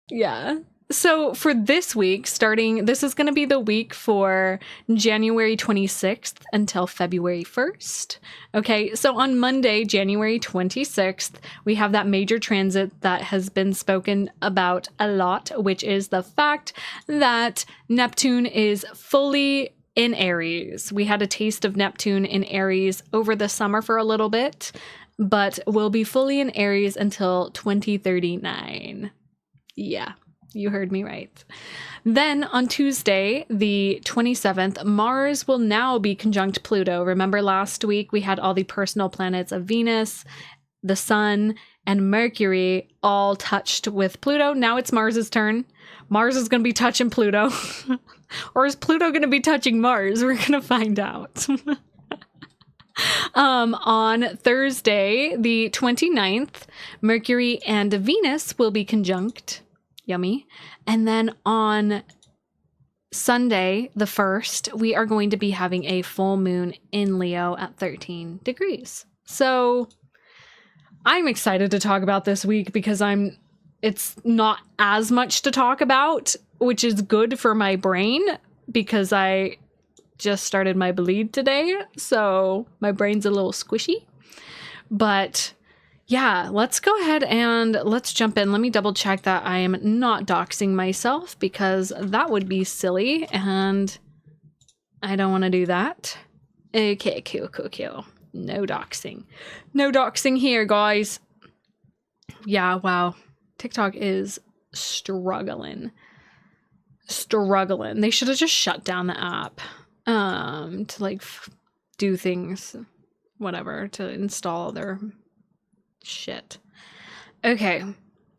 Yeah. So for this week, this is going to be the week for January 26th until February 1st. Okay, so on Monday, January 26th, we have that major transit that has been spoken about a lot, which is the fact that Neptune is fully in Aries. We had a taste of Neptune in Aries over the summer for a little bit, but will be fully in Aries until 2039. Yeah, you heard me right. Then on Tuesday, the 27th, Mars will now be conjunct Pluto. Remember last week we had all the personal planets of Venus, the Sun, and Mercury all touched with Pluto. Now it's Mars's turn. Mars is going to be touching Pluto. Or is Pluto going to be touching Mars? We're going to find out. On Thursday, the 29th, Mercury and Venus will be conjunct. Yummy. And then on Sunday, the 1st, we are going to be having a full moon in Leo at 13 degrees. So I'm excited to talk about this week because it's not as much to talk about, which is good for my brain because I just started my bleed today. So my brain's a little squishy. But yeah, let's go ahead and let's jump in. Let me double check that I am not doxing myself because that would be silly and I don't want to do that. Okay, cool. No doxing. No doxing here, guys. Yeah, wow. TikTok is struggling. They should have just shut down the app to like do things, whatever, to install their shit. Okay,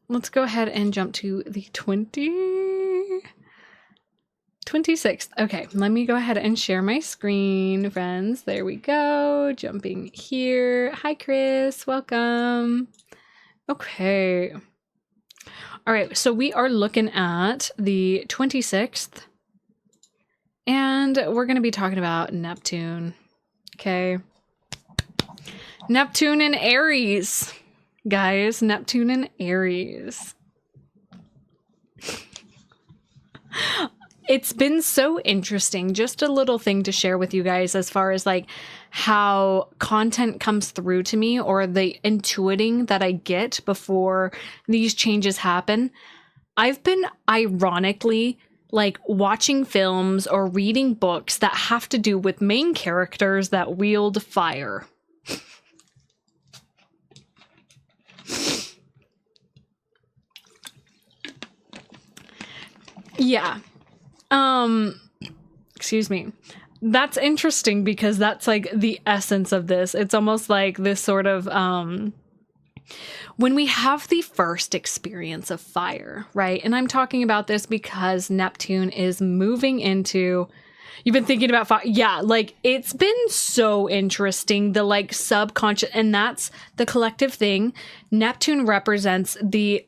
let's go ahead and jump to the 26th. Okay, let me go ahead and share my screen, friends. There we go. Jumping here. Hi, Chris. Welcome. Okay. All right, so we are looking at the 26th, and we're going to be talking about Neptune. Okay. Neptune in Aries, guys. Neptune in Aries. It's been so interesting. Just a little thing to share with you guys as far as like how content comes through to me or the intuiting that I get before these changes happen. I've been ironically like watching films or reading books that have to do with main characters that wield fire. Yeah. Excuse me. That's interesting because that's like the essence of this. It's almost like this sort of, when we have the first experience of fire, right? And I'm talking about this because Neptune is moving into, you've been thinking about fire. Yeah, like it's been so interesting. The like subconscious, and that's the collective thing. Neptune represents the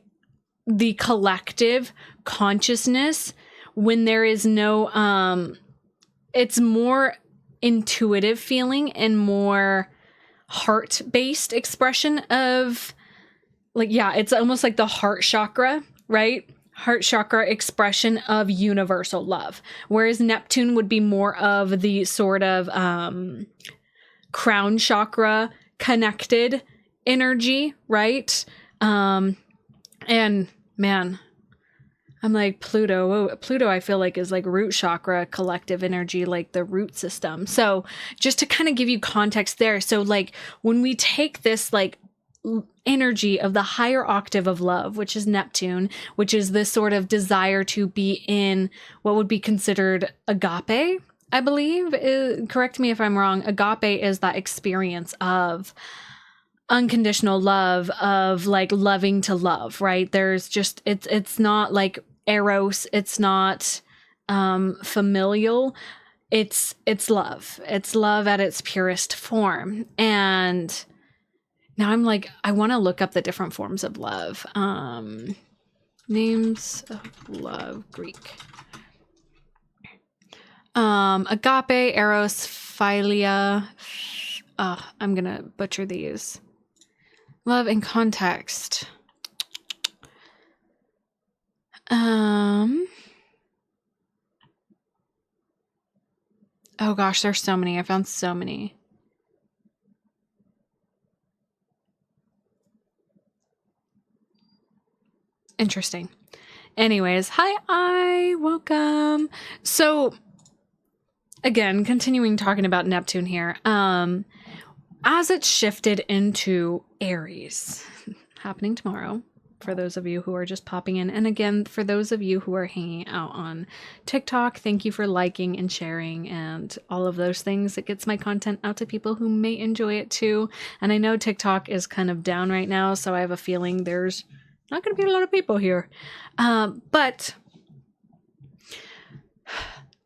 collective consciousness when there is no, it's more intuitive feeling and more heart-based expression of like, yeah, it's almost like the heart chakra, right? Heart chakra expression of universal love. Whereas Neptune would be more of the sort of crown chakra connected energy, right? And man, I'm like Pluto. Pluto, I feel like is like root chakra collective energy, like the root system. So just to kind of give you context there. So like when we take this like energy of the higher octave of love, which is Neptune, which is this sort of desire to be in what would be considered agape, I believe. Correct me if I'm wrong. Agape is that experience of unconditional love, of like loving to love, right? There's just it's not like eros, it's not familial, it's love. It's love at its purest form. And now I'm like, I want to look up the different forms of love. Names of love, Greek. Agape, eros, philia. I'm gonna butcher these. Love in context. Oh gosh, there's so many. I found so many. Interesting. Anyways, hi, welcome. So again, continuing talking about Neptune here. As it's shifted into Aries, happening tomorrow, for those of you who are just popping in. And again, for those of you who are hanging out on TikTok, thank you for liking and sharing and all of those things. It gets my content out to people who may enjoy it too. And I know TikTok is kind of down right now, so I have a feeling there's not going to be a lot of people here. But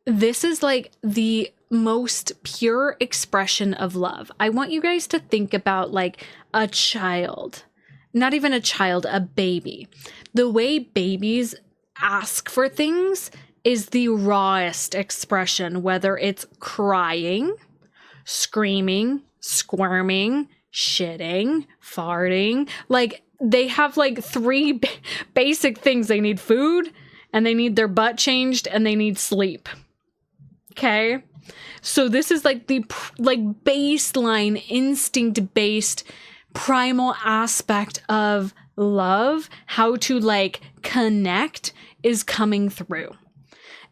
this is like the most pure expression of love. I want you guys to think about like a child. Not even a child, a baby. The way babies ask for things is the rawest expression, whether it's crying, screaming, squirming, shitting, farting. Like, they have like three basic things. They need food, and they need their butt changed, and they need sleep. Okay? So this is like the baseline, instinct-based primal aspect of love, how to like connect, is coming through.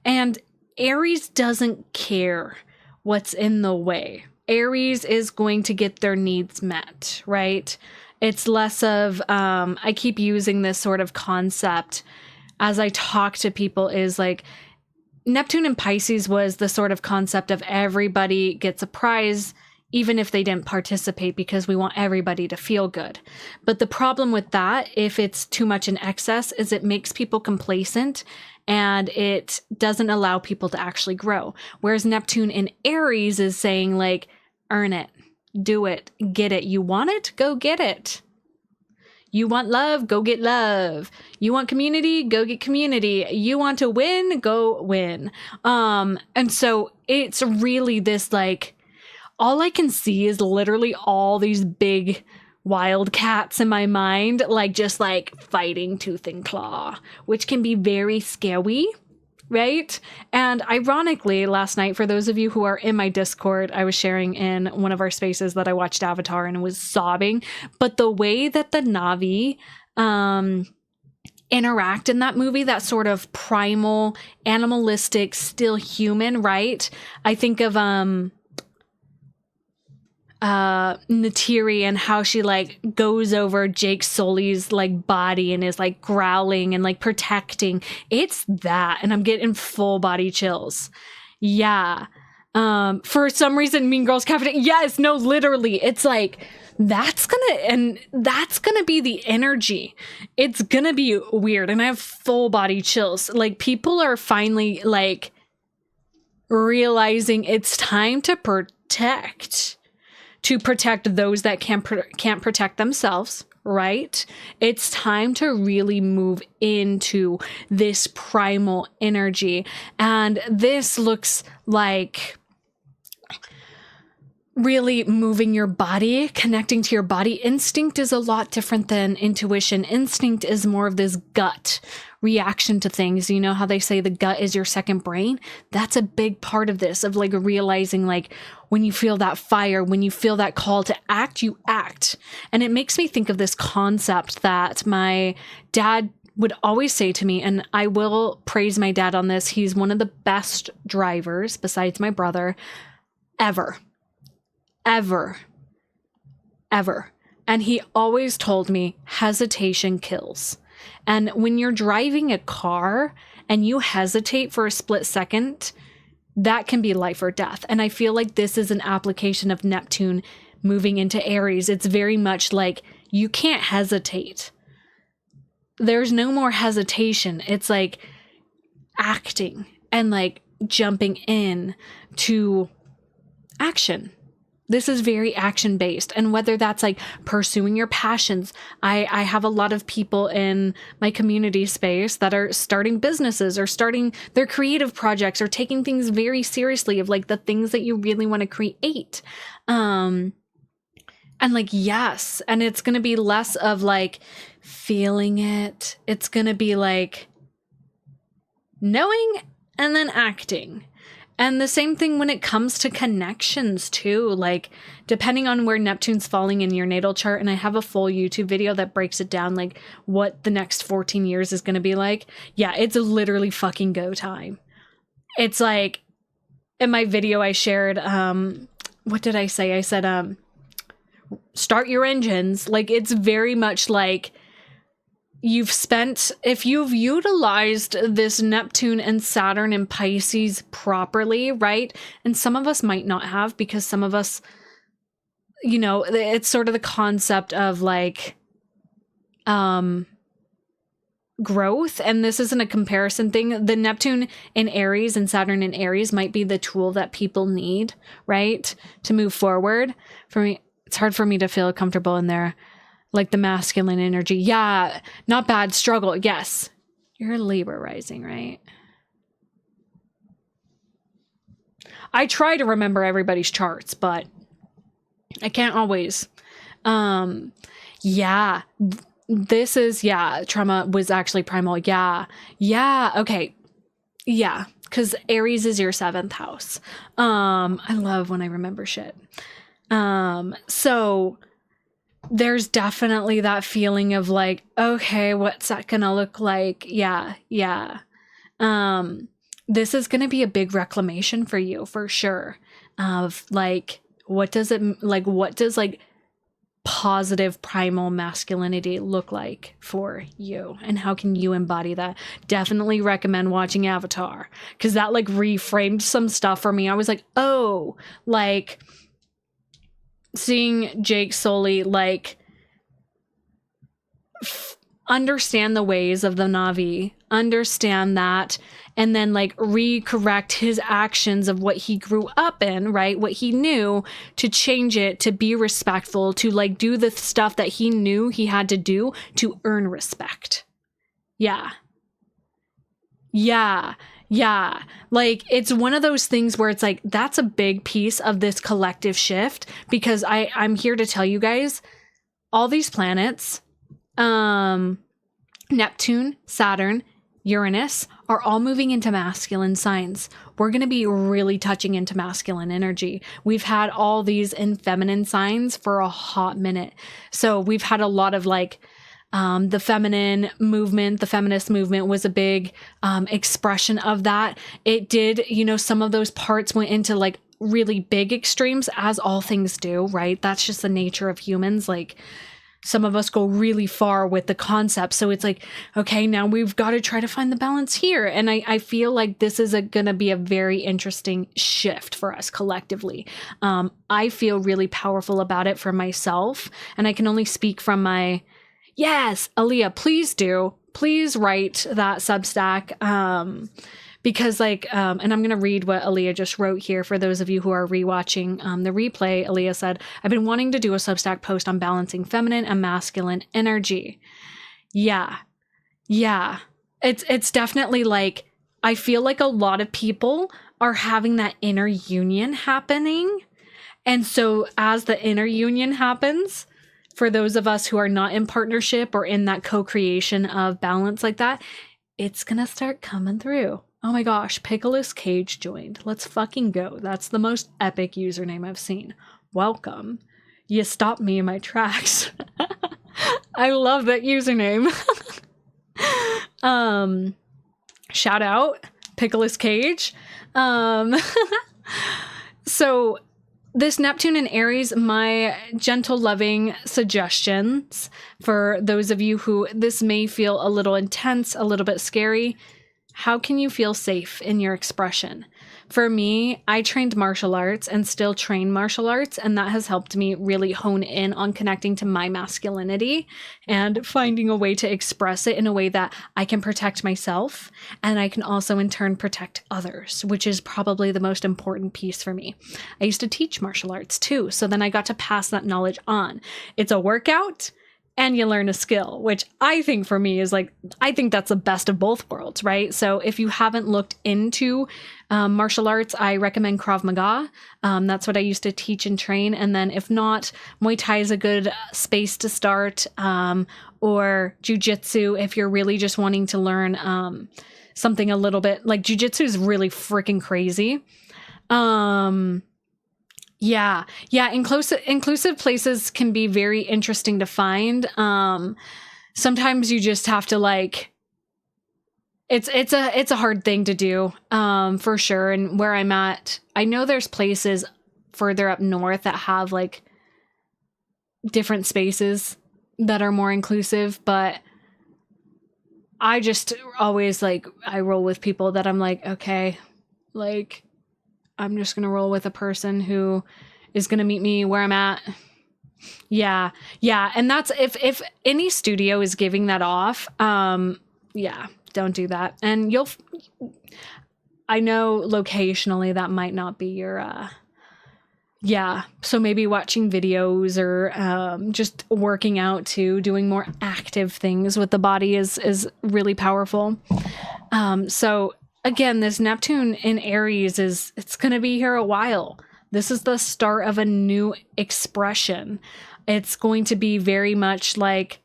And Aries doesn't care what's in the way. Aries is going to get their needs met, right? It's less of, I keep using this sort of concept as I talk to people, is like Neptune in Pisces was the sort of concept of everybody gets a prize even if they didn't participate, because we want everybody to feel good. But the problem with that, if it's too much in excess, is it makes people complacent and it doesn't allow people to actually grow. Whereas Neptune in Aries is saying like, earn it, do it, get it. You want it? Go get it. You want love? Go get love. You want community? Go get community. You want to win? Go win. And so it's really this like, all I can see is literally all these big wildcats in my mind, like just like fighting tooth and claw, which can be very scary, right? And ironically, last night, for those of you who are in my Discord, I was sharing in one of our spaces that I watched Avatar and was sobbing. But the way that the Na'vi interact in that movie, that sort of primal, animalistic, still human, right? I think of Natiri and how she like goes over Jake Sully's like body and is like growling and like protecting. It's that, and I'm getting full body chills. Yeah. For some reason, Mean Girls Cafe. Yes, no, literally. It's like that's gonna be the energy. It's gonna be weird, and I have full body chills. Like, people are finally like realizing it's time to protect those that can't protect themselves, right? It's time to really move into this primal energy. And this looks like really moving your body, connecting to your body. Instinct is a lot different than intuition. Instinct is more of this gut reaction to things. You know how they say the gut is your second brain? That's a big part of this, of like realizing like when you feel that fire, when you feel that call to act, you act. And it makes me think of this concept that my dad would always say to me, and I will praise my dad on this. He's one of the best drivers, besides my brother, ever. And he always told me, hesitation kills. And when you're driving a car and you hesitate for a split second, that can be life or death. And I feel like this is an application of Neptune moving into Aries. It's very much like you can't hesitate. There's no more hesitation. It's like acting and like jumping in to action. This is very action based. And whether that's like pursuing your passions, I have a lot of people in my community space that are starting businesses or starting their creative projects or taking things very seriously, of like the things that you really want to create. And like, yes. And it's going to be less of like feeling it. It's going to be like knowing and then acting. And the same thing when it comes to connections too, like depending on where Neptune's falling in your natal chart. And I have a full YouTube video that breaks it down, like what the next 14 years is going to be like. Yeah, it's literally fucking go time. It's like in my video I shared, what did I say? I said, start your engines. Like it's very much like if you've utilized this Neptune and Saturn and Pisces properly, right? And some of us might not have, because some of us, you know, it's sort of the concept of like, growth. And this isn't a comparison thing. The Neptune in Aries and Saturn in Aries might be the tool that people need, right? To move forward. For me, it's hard for me to feel comfortable in there. Like the masculine energy. Yeah, not bad. Struggle. Yes. You're a Libra rising, right? I try to remember everybody's charts, but I can't always. Yeah. This is, yeah, trauma was actually primal. Yeah. Yeah. Okay. Yeah. Because Aries is your 7th house. I love when I remember shit. So there's definitely that feeling of like, okay, what's that gonna look like? Yeah. This is gonna be a big reclamation for you for sure. Of like, what does positive primal masculinity look like for you? And how can you embody that? Definitely recommend watching Avatar, because that like reframed some stuff for me. I was like, oh, like seeing Jake Sully like understand the ways of the Na'vi, understand that, and then like recorrect his actions of what he grew up in, right? What he knew, to change it, to be respectful, to like do the stuff that he knew he had to do to earn respect. Yeah. Like it's one of those things where it's like, that's a big piece of this collective shift, because I'm here to tell you guys, all these planets, Neptune, Saturn, Uranus are all moving into masculine signs. We're going to be really touching into masculine energy. We've had all these in feminine signs for a hot minute. So we've had a lot of like, the feminine movement, the feminist movement was a big expression of that. It did, you know, some of those parts went into like really big extremes, as all things do, right? That's just the nature of humans. Like some of us go really far with the concept. So it's like, okay, now we've got to try to find the balance here. And I feel like this is going to be a very interesting shift for us collectively. I feel really powerful about it for myself. And I can only speak from my, yes, Aaliyah, please do. Please write that Substack. Because like, and I'm going to read what Aaliyah just wrote here for those of you who are rewatching the replay. Aaliyah said, I've been wanting to do a Substack post on balancing feminine and masculine energy. Yeah. It's definitely like, I feel like a lot of people are having that inner union happening. And so as the inner union happens, for those of us who are not in partnership or in that co-creation of balance like that, it's going to start coming through. Oh my gosh, Pickle's Cage joined. Let's fucking go. That's the most epic username I've seen. Welcome. You stopped me in my tracks. I love that username. Shout out, Pickle's Cage. So this Neptune in Aries, my gentle, loving suggestions for those of you who this may feel a little intense, a little bit scary. How can you feel safe in your expression? For me, I trained martial arts and still train martial arts, and that has helped me really hone in on connecting to my masculinity and finding a way to express it in a way that I can protect myself, and I can also in turn protect others, which is probably the most important piece for me. I used to teach martial arts too, so then I got to pass that knowledge on. It's a workout, and you learn a skill, which I think for me is like, I think that's the best of both worlds, right? So if you haven't looked into martial arts, I recommend Krav Maga. That's what I used to teach and train. And then if not, Muay Thai is a good space to start, or Jiu-Jitsu if you're really just wanting to learn something a little bit like jujitsu is really freaking crazy. Yeah. Inclusive places can be very interesting to find. Sometimes you just have to like, it's a hard thing to do, for sure. And where I'm at, I know there's places further up north that have like different spaces that are more inclusive, but I just always like, I roll with people that I'm like, okay, like I'm just going to roll with a person who is going to meet me where I'm at. Yeah. And that's if any studio is giving that off, yeah, don't do that. And I know locationally that might not be your, yeah. So maybe watching videos or just working out too, doing more active things with the body is really powerful. So again, this Neptune in Aries it's going to be here a while. This is the start of a new expression. It's going to be very much like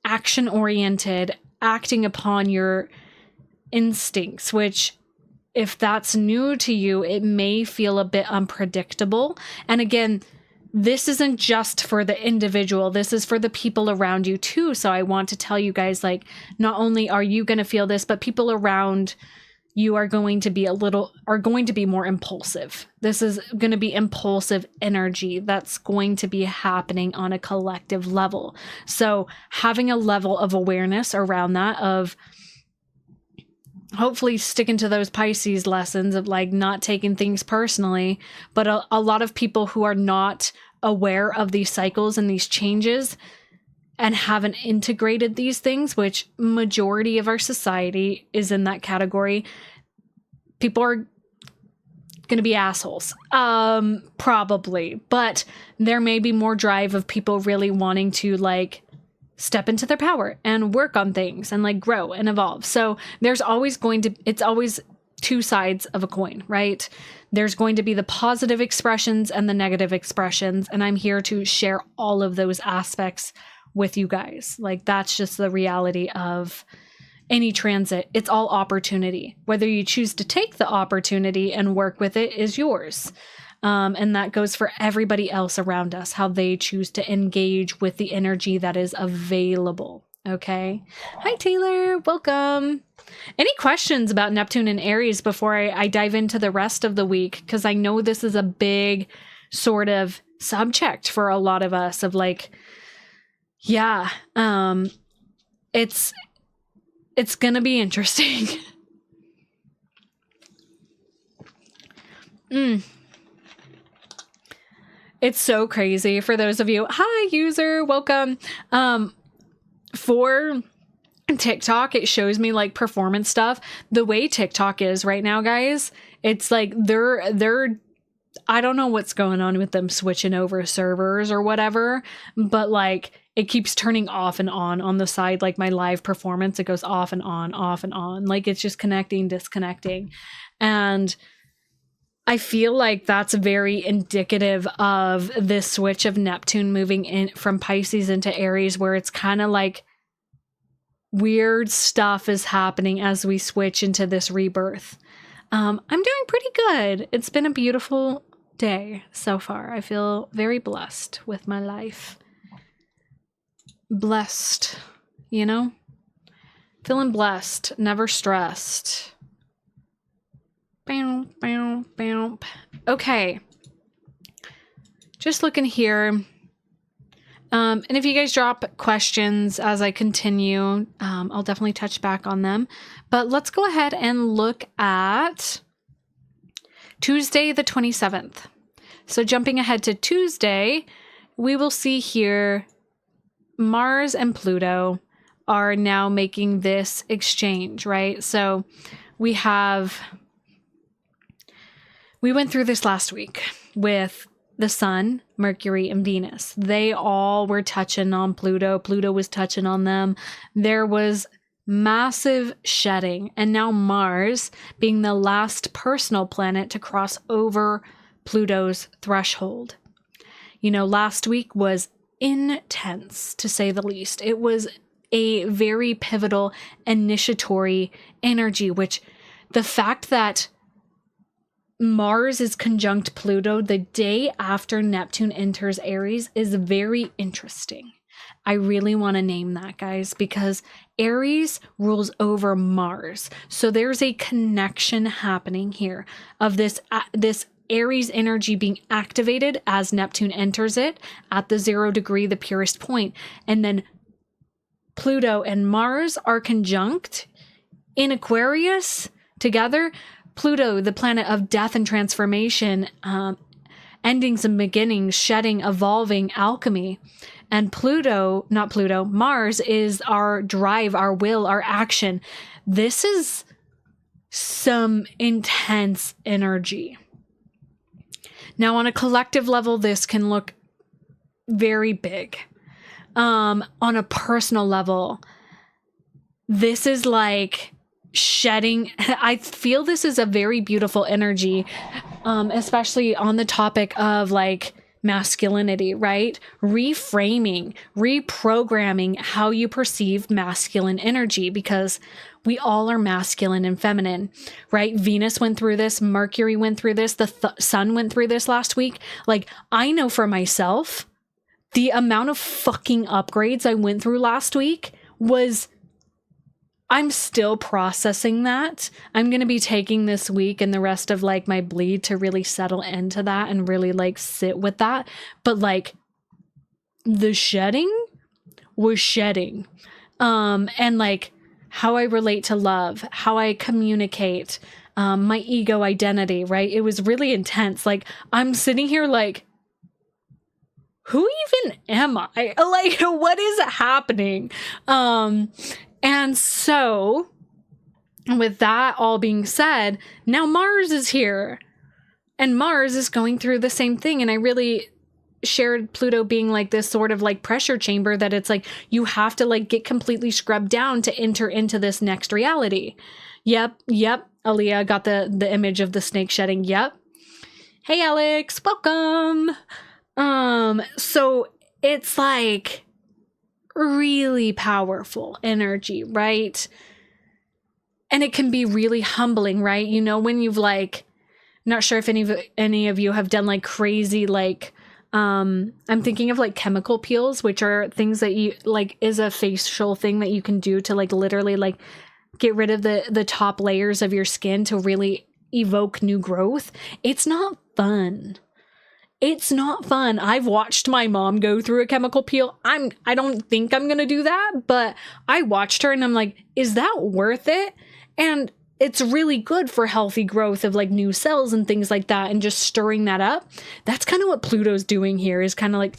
action oriented, acting upon your instincts, which if that's new to you, it may feel a bit unpredictable. And again, this isn't just for the individual. This is for the people around you too. So I want to tell you guys, like, not only are you going to feel this, but people around you are going to be more impulsive. This is going to be impulsive energy that's going to be happening on a collective level. So having a level of awareness around that, of hopefully sticking to those Pisces lessons of like not taking things personally, but a lot of people who are not aware of these cycles and these changes and haven't integrated these things, which majority of our society is in that category. People are going to be assholes, probably, but there may be more drive of people really wanting to like step into their power and work on things and like grow and evolve. So there's always it's always two sides of a coin, right? There's going to be the positive expressions and the negative expressions. And I'm here to share all of those aspects with you guys. Like, that's just the reality of any transit. It's all opportunity. Whether you choose to take the opportunity and work with it is yours. And that goes for everybody else around us, how they choose to engage with the energy that is available. Okay. Hi, Taylor. Welcome. Any questions about Neptune and Aries before I dive into the rest of the week? Because I know this is a big sort of subject for a lot of us of like, yeah, it's going to be interesting. It's so crazy for those of you. Hi, user. Welcome. For TikTok, it shows me like performance stuff. The way TikTok is right now, guys, it's like they're I don't know what's going on with them switching over servers or whatever, but like it keeps turning off and on the side, like my live performance, it goes off and on, off and on. Like it's just connecting, disconnecting. And I feel like that's very indicative of this switch of Neptune moving in from Pisces into Aries, where it's kind of like weird stuff is happening as we switch into this rebirth. I'm doing pretty good. It's been a beautiful day so far. I feel very blessed with my life. Blessed, you know? Feeling blessed, never stressed. Okay. Just looking here. And if you guys drop questions as I continue, I'll definitely touch back on them. But let's go ahead and look at Tuesday, the 27th. So jumping ahead to Tuesday, we will see here Mars and Pluto are now making this exchange, right? So we went through this last week with the Sun, Mercury, and Venus. They all were touching on Pluto. Pluto was touching on them. There was massive shedding. And now Mars, being the last personal planet to cross over Pluto's threshold. You know, last week was intense, to say the least. It was a very pivotal initiatory energy, which the fact that Mars is conjunct Pluto the day after Neptune enters Aries is very interesting. I really want to name that, guys, because Aries rules over Mars. So there's a connection happening here of this Aries energy being activated as Neptune enters it at the 0 degree, the purest point. And then Pluto and Mars are conjunct in Aquarius together. Pluto, the planet of death and transformation, endings and beginnings, shedding, evolving, alchemy. And Mars is our drive, our will, our action. This is some intense energy. Now, on a collective level, this can look very big. On a personal level, this is like shedding. I feel this is a very beautiful energy, especially on the topic of like masculinity, right? Reframing, reprogramming how you perceive masculine energy, because we all are masculine and feminine, right? Venus went through this, Mercury went through this, the sun went through this last week. Like, I know for myself, the amount of fucking upgrades I went through last week was, I'm still processing that. I'm going to be taking this week and the rest of like my bleed to really settle into that and really like sit with that. But like the shedding was shedding. And like how I relate to love, how I communicate, my ego identity, right? It was really intense. Like, I'm sitting here like, who even am I? Like, what is happening? And so, with that all being said, now Mars is here. And Mars is going through the same thing. And I really shared Pluto being like this sort of like pressure chamber that it's like, you have to like get completely scrubbed down to enter into this next reality. Yep. Aaliyah got the image of the snake shedding. Yep. Hey, Alex, welcome. So it's like really powerful energy, right? And it can be really humbling, right? You know, when you've like, not sure if any of you have done like crazy, like, I'm thinking of like chemical peels, which are things that you like is a facial thing that you can do to like literally like get rid of the top layers of your skin to really evoke new growth. It's not fun. It's not fun. I've watched my mom go through a chemical peel. I don't think I'm going to do that, but I watched her and I'm like, is that worth it? And it's really good for healthy growth of like new cells and things like that. And just stirring that up. That's kind of what Pluto's doing here, is kind of like,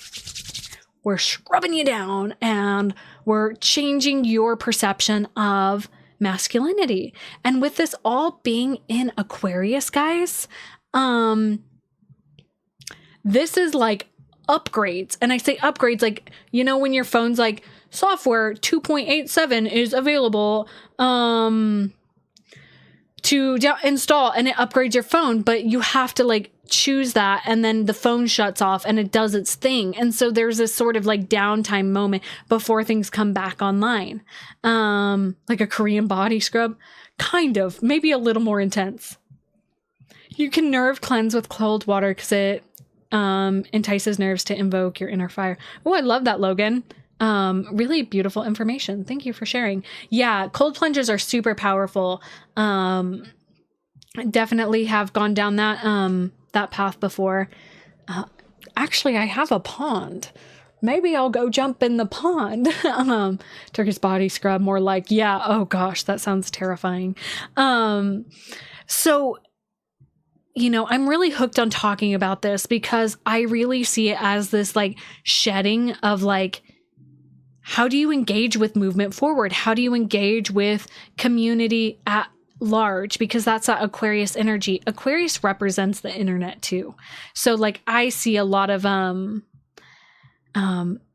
we're scrubbing you down and we're changing your perception of masculinity. And with this all being in Aquarius, guys, this is like upgrades. And I say upgrades, like, you know, when your phone's like software 2.87 is available, to install, and it upgrades your phone, but you have to like choose that, and then the phone shuts off and it does its thing. And so there's this sort of like downtime moment before things come back online. Like a Korean body scrub, kind of, maybe a little more intense. You can nerve cleanse with cold water because it entices nerves to invoke your inner fire. Oh, I love that, Logan. Really beautiful information. Thank you for sharing. Yeah, cold plunges are super powerful. Definitely have gone down that path before. Actually, I have a pond. Maybe I'll go jump in the pond. Turkish body scrub, more like, yeah, oh gosh, that sounds terrifying. So, you know, I'm really hooked on talking about this because I really see it as this like shedding of like, how do you engage with movement forward? How do you engage with community at large? Because that's that Aquarius energy. Aquarius represents the internet too. So like I see a lot of my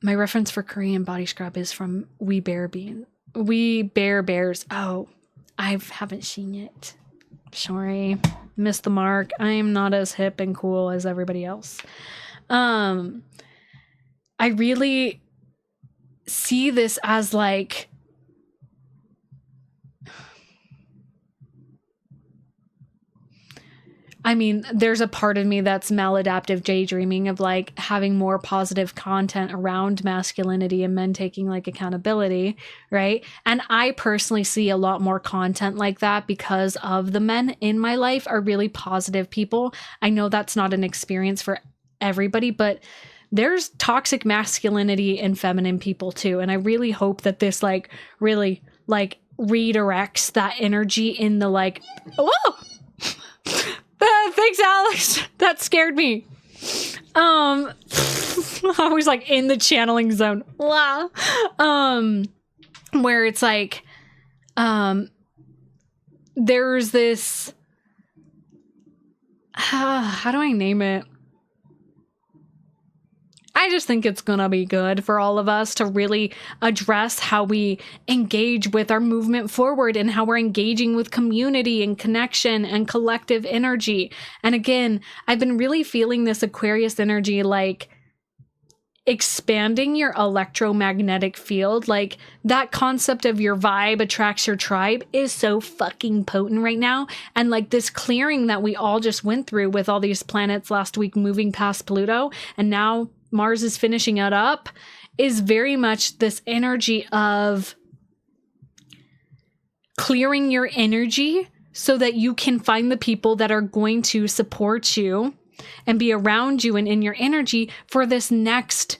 reference for Korean body scrub is from We Bare Bears. Oh, I haven't seen it. Sorry, missed the mark. I am not as hip and cool as everybody else. I really see this as like, I mean, there's a part of me that's maladaptive daydreaming of like having more positive content around masculinity and men taking like accountability, right? And I personally see a lot more content like that because of the men in my life are really positive people. I know that's not an experience for everybody, but there's toxic masculinity in feminine people too. And I really hope that this like really like redirects that energy in the like, whoa! Thanks, Alex. That scared me. I was like in the channeling zone. Wow. Where it's like, there's this, how do I name it? I just think it's going to be good for all of us to really address how we engage with our movement forward and how we're engaging with community and connection and collective energy. And again, I've been really feeling this Aquarius energy, like expanding your electromagnetic field. Like that concept of your vibe attracts your tribe is so fucking potent right now. And like this clearing that we all just went through with all these planets last week moving past Pluto, and now Mars is finishing it up, is very much this energy of clearing your energy so that you can find the people that are going to support you and be around you and in your energy for this next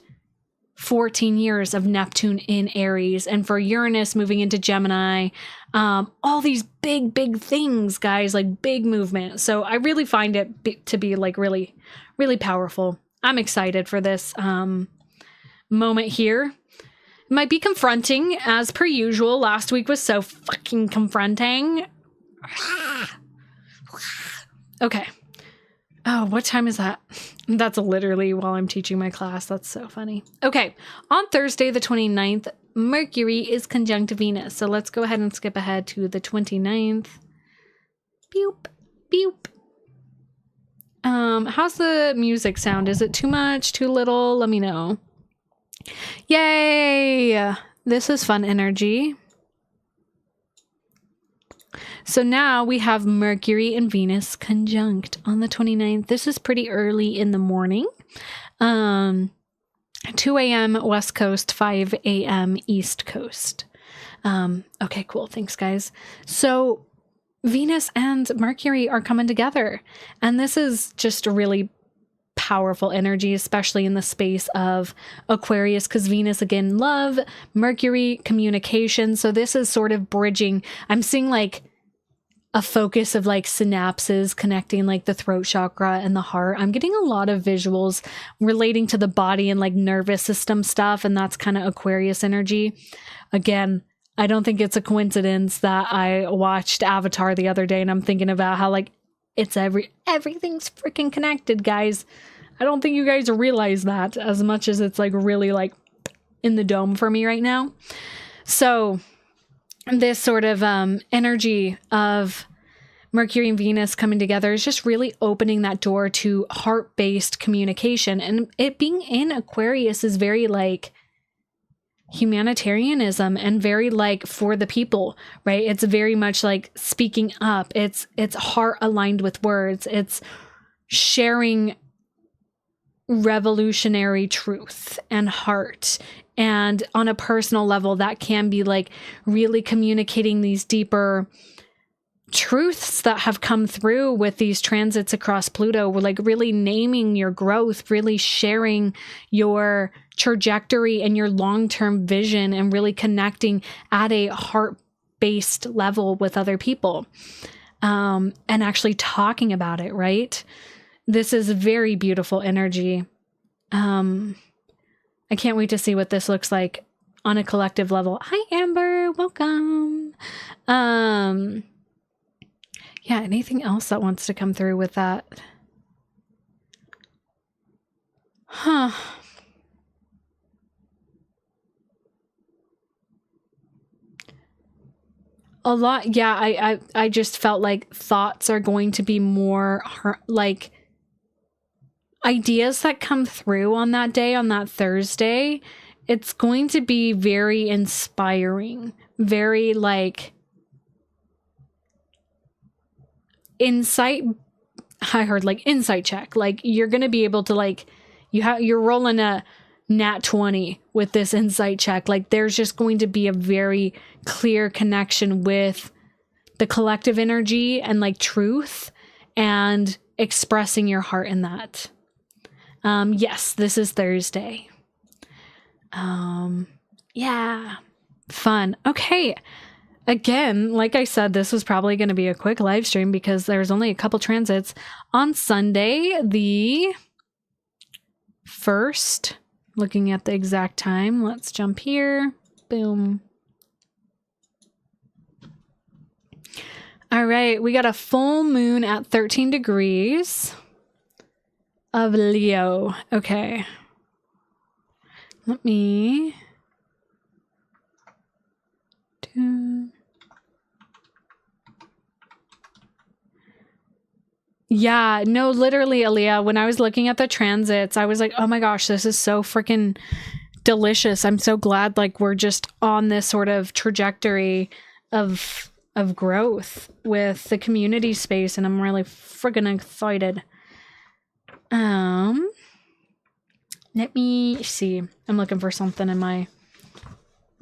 14 years of Neptune in Aries and for Uranus moving into Gemini. All these big things, guys, like big movement. So I really find it to be like really, really powerful. I'm excited for this moment here. It might be confronting as per usual. Last week was so fucking confronting. Okay. Oh, what time is that? That's literally while I'm teaching my class. That's so funny. Okay. On Thursday, the 29th, Mercury is conjunct Venus. So let's go ahead and skip ahead to the 29th. Boop, boop. How's the music sound? Is it too much, too little? Let me know. Yay! This is fun energy. So now we have Mercury and Venus conjunct on the 29th. This is pretty early in the morning. 2 a.m. West Coast, 5 a.m. East Coast. Okay, cool. Thanks, guys. So Venus and Mercury are coming together. And this is just a really powerful energy, especially in the space of Aquarius, because Venus, again, love, Mercury, communication. So this is sort of bridging. I'm seeing like a focus of like synapses connecting like the throat chakra and the heart. I'm getting a lot of visuals relating to the body and like nervous system stuff. And that's kind of Aquarius energy. Again, I don't think it's a coincidence that I watched Avatar the other day and I'm thinking about how like it's everything's freaking connected, guys. I don't think you guys realize that as much as it's like really like in the dome for me right now. So this sort of energy of Mercury and Venus coming together is just really opening that door to heart-based communication. And it being in Aquarius is very like humanitarianism and very like for the people, right? It's very much like speaking up. It's heart aligned with words. It's sharing revolutionary truth and heart. And on a personal level, that can be like really communicating these deeper truths that have come through with these transits across Pluto. We're like really naming your growth, really sharing your trajectory and your long-term vision, and really connecting at a heart-based level with other people, and actually talking about it, right? This is very beautiful energy. I can't wait to see what this looks like on a collective level. Hi, Amber. Welcome. Yeah, anything else that wants to come through with that? Huh. A lot. Yeah, I just felt like thoughts are going to be more like ideas that come through on that day, on that Thursday, it's going to be very inspiring, very like insight. I heard like insight check. Like you're going to be able to like, you're rolling a nat 20 with this insight check. Like there's just going to be a very clear connection with the collective energy and like truth and expressing your heart in that. Yes, this is Thursday. Yeah, fun. Okay. Again, like I said, this was probably going to be a quick live stream because there's only a couple transits. On Sunday, the 1st, looking at the exact time, let's jump here. Boom. All right, we got a full moon at 13 degrees of Leo. Okay. Let me do... Yeah, no, literally, Aaliyah, when I was looking at the transits, I was like, oh my gosh, this is so freaking delicious. I'm so glad like we're just on this sort of trajectory of growth with the community space, and I'm really freaking excited. Let me see. I'm looking for something in my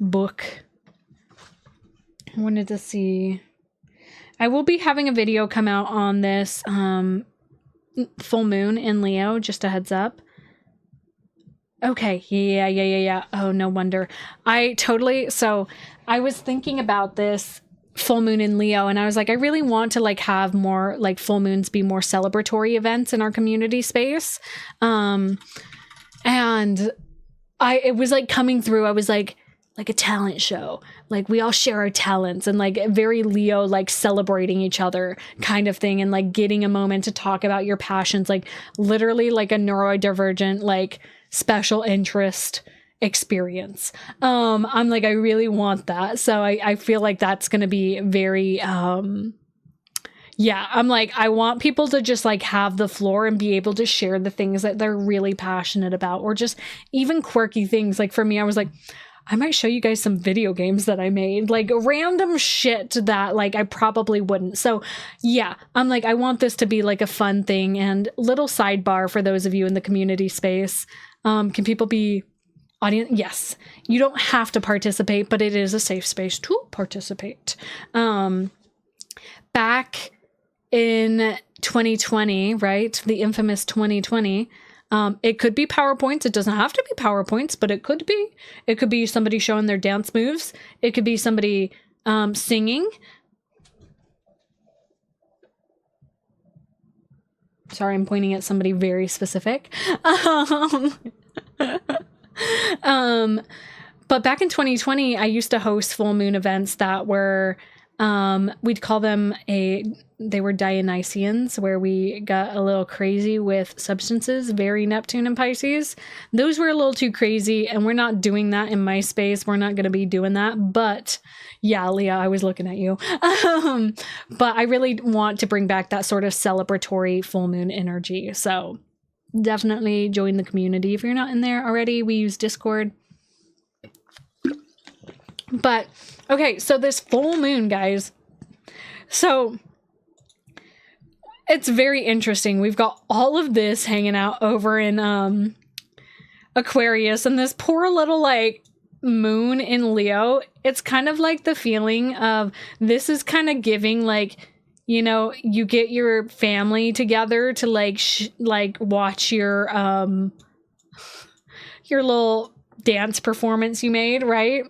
book. I wanted to see. I will be having a video come out on this full moon in Leo, just a heads up. Okay, yeah. Oh, no wonder. So I was thinking about this full moon in Leo, and I was like, I really want to like have more like full moons be more celebratory events in our community space. And it was like coming through. I was like a talent show. Like we all share our talents and like very Leo, like celebrating each other kind of thing. And like getting a moment to talk about your passions, like literally like a neurodivergent, like special interest experience. I'm like, I really want that. So I feel like that's going to be very, yeah, I'm like, I want people to just like have the floor and be able to share the things that they're really passionate about, or just even quirky things. Like for me, I was like, I might show you guys some video games that I made, like random shit that like I probably wouldn't. So yeah, I'm like, I want this to be like a fun thing. And little sidebar for those of you in the community space. Can people be audience? Yes, you don't have to participate, but it is a safe space to participate. Back in 2020, right? The infamous 2020. It could be PowerPoints. It doesn't have to be PowerPoints, but it could be. It could be somebody showing their dance moves. It could be somebody singing. Sorry, I'm pointing at somebody very specific. But back in 2020, I used to host full moon events that were, we'd call them they were Dionysians, where we got a little crazy with substances, very Neptune and Pisces. Those were a little too crazy, and we're not doing that in my space. We're not going to be doing that. But yeah, Leah, I was looking at you. But I really want to bring back that sort of celebratory full moon energy. So definitely join the community if you're not in there already. We use Discord. But okay, so this full moon, guys. So it's very interesting. We've got all of this hanging out over in Aquarius, and this poor little like moon in Leo. It's kind of like the feeling of this is kind of giving like, you know, you get your family together to like watch your little dance performance you made, right?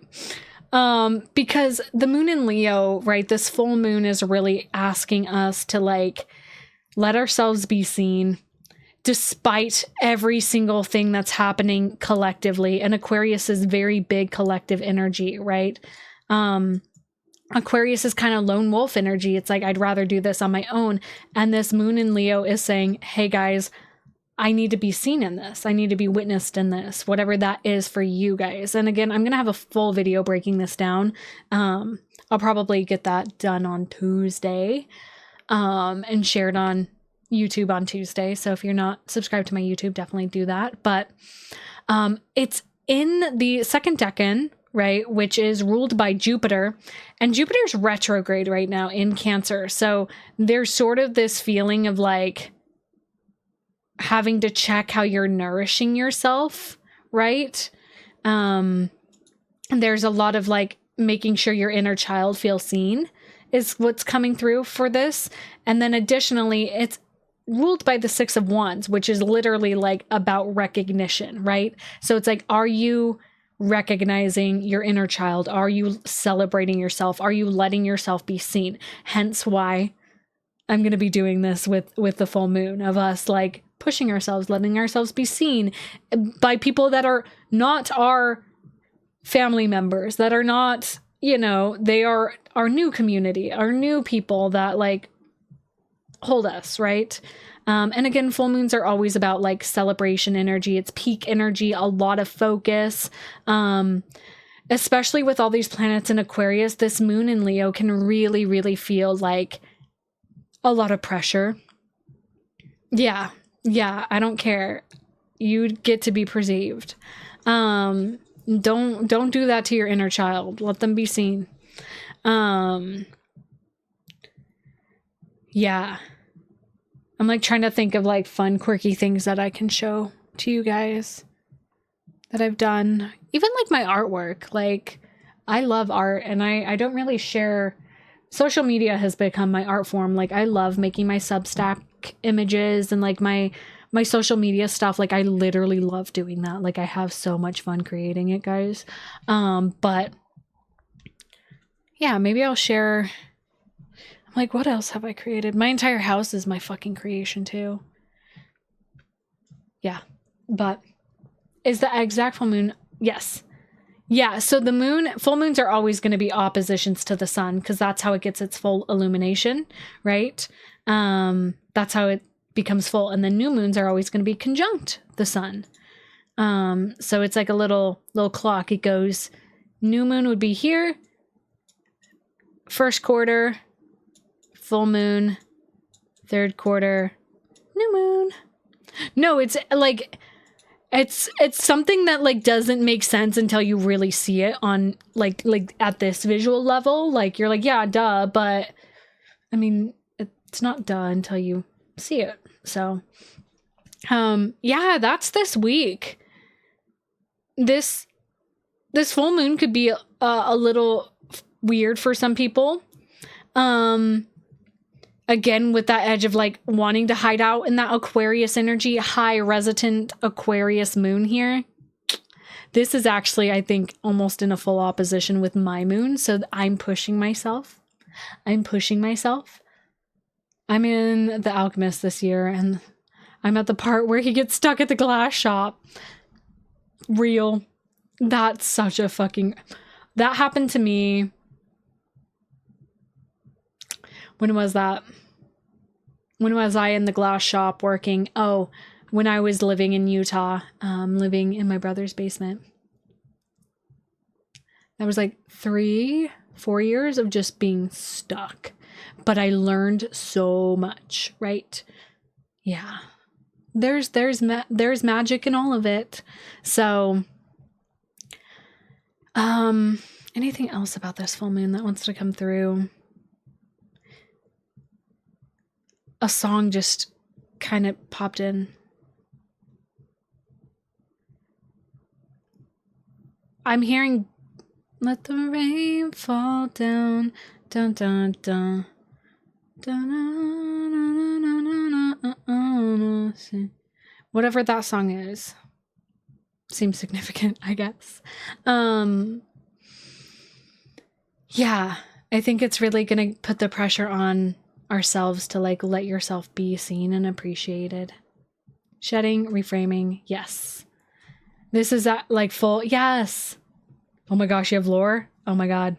Because the moon in Leo, right, this full moon is really asking us to like let ourselves be seen despite every single thing that's happening collectively. And Aquarius is very big collective energy, right? Aquarius is kind of lone wolf energy. It's like, I'd rather do this on my own. And this moon in Leo is saying, hey guys, I need to be seen in this. I need to be witnessed in this, whatever that is for you guys. And again, I'm going to have a full video breaking this down. I'll probably get that done on Tuesday, and shared on YouTube on Tuesday. So if you're not subscribed to my YouTube, definitely do that. But, it's in the second decan, right, which is ruled by Jupiter, and Jupiter's retrograde right now in Cancer. So there's sort of this feeling of like having to check how you're nourishing yourself, right? There's a lot of like making sure your inner child feels seen is what's coming through for this. And then additionally, it's ruled by the Six of Wands, which is literally like about recognition, right? So it's like, are you recognizing your inner child? Are you celebrating yourself? Are you letting yourself be seen? Hence why I'm going to be doing this with the full moon, of us like pushing ourselves, letting ourselves be seen by people that are not our family members, that are not, you know, they are our new community, our new people that like hold us, right? And again, full moons are always about like celebration energy. It's peak energy, a lot of focus. Especially with all these planets in Aquarius, this moon in Leo can really, really feel like a lot of pressure. Yeah, I don't care. You get to be perceived. Don't do that to your inner child. Let them be seen. Yeah. I'm like trying to think of like fun, quirky things that I can show to you guys that I've done. Even like my artwork. Like I love art, and I don't really share. Social media has become my art form. Like I love making my Substack images and like my social media stuff. Like I literally love doing that. Like I have so much fun creating it, guys. But yeah, maybe I'll share. I'm like, what else have I created? My entire house is my fucking creation too. Yeah, but is the exact full moon? Yes. Yeah, so the moon, full moons are always going to be oppositions to the sun, because that's how it gets its full illumination, right? That's how it becomes full. And then new moons are always going to be conjunct the sun. So it's like a little clock. It goes, new moon would be here, first quarter, full moon, third quarter, new moon. No, it's like... It's something that like doesn't make sense until you really see it on like at this visual level. Like you're like, yeah, duh, but I mean, it's not duh until you see it. So, yeah, that's this week. This full moon could be a little weird for some people. Again, with that edge of like wanting to hide out in that Aquarius energy, high resident Aquarius moon here. This is actually, I think, almost in a full opposition with my moon. So I'm pushing myself. I'm in The Alchemist this year, and I'm at the part where he gets stuck at the glass shop. Real. That's such a fucking... That happened to me... When was that? When was I in the glass shop working? Oh, when I was living in Utah, living in my brother's basement. That was like 3-4 years of just being stuck. But I learned so much, right? Yeah. There's magic in all of it. So, anything else about this full moon that wants to come through? A song just kind of popped in. I'm hearing "Let the Rain Fall Down, dun dun dun, dun. Whatever that song is. Seems significant, I guess. Yeah, I think it's really gonna put the pressure on ourselves to like let yourself be seen and appreciated. Shedding, reframing, yes. This is that like full, yes. Oh my gosh, you have lore? Oh my god.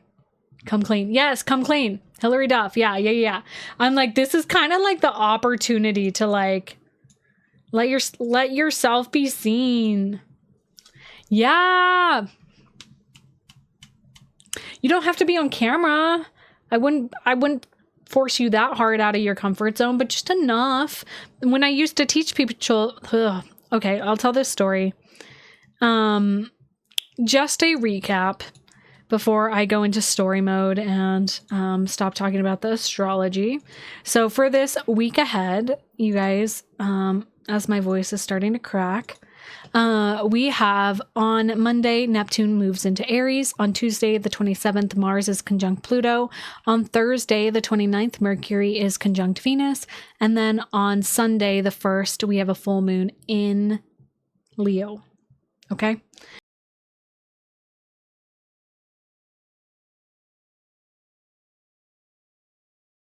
Come clean. Yes, come clean. Hillary Duff. Yeah. I'm like, this is kind of like the opportunity to like let yourself be seen. Yeah. You don't have to be on camera. I wouldn't force you that hard out of your comfort zone, but just enough. When I used to teach people, okay, I'll tell this story. just a recap before I go into story mode and stop talking about the astrology. So for this week ahead, you guys, as my voice is starting to crack, we have on Monday, Neptune moves into Aries. On Tuesday, the 27th, Mars is conjunct Pluto. On Thursday, the 29th, Mercury is conjunct Venus. And then on Sunday, the 1st, we have a full moon in Leo. Okay.